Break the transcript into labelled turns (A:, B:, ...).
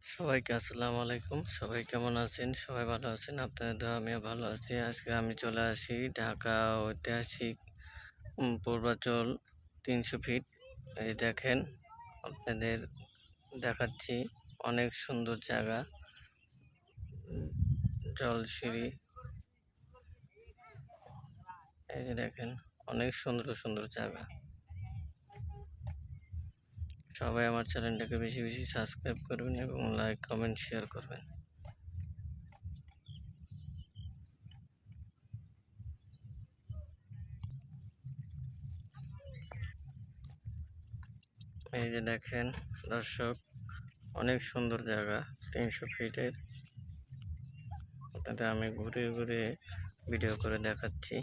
A: সবাইকে আসসালামু আলাইকুম। সবাই কেমন আছেন? সবাই ভালো আছেন? আপনাদের দোয়ায় আমিও ভালো আছি। আজকে আমি চলে আসি ঢাকা ঐতিহাসিক পূর্বাচল ৩০০ ফিট। এই দেখেন, আপনাদের দেখাচ্ছি অনেক সুন্দর জায়গা। জলসিঁড়ি, এই যে দেখেন অনেক সুন্দর সুন্দর জায়গা। সবাই আমার চ্যানেলটাকে বেশি বেশি সাবস্ক্রাইব করবেন এবং লাইক কমেন্ট শেয়ার করবেন। এই যে দেখেন দর্শক, অনেক সুন্দর জায়গা ৩০০ ফিটের। আপনাদের আমি ঘুরে ঘুরে ভিডিও করে দেখাচ্ছি।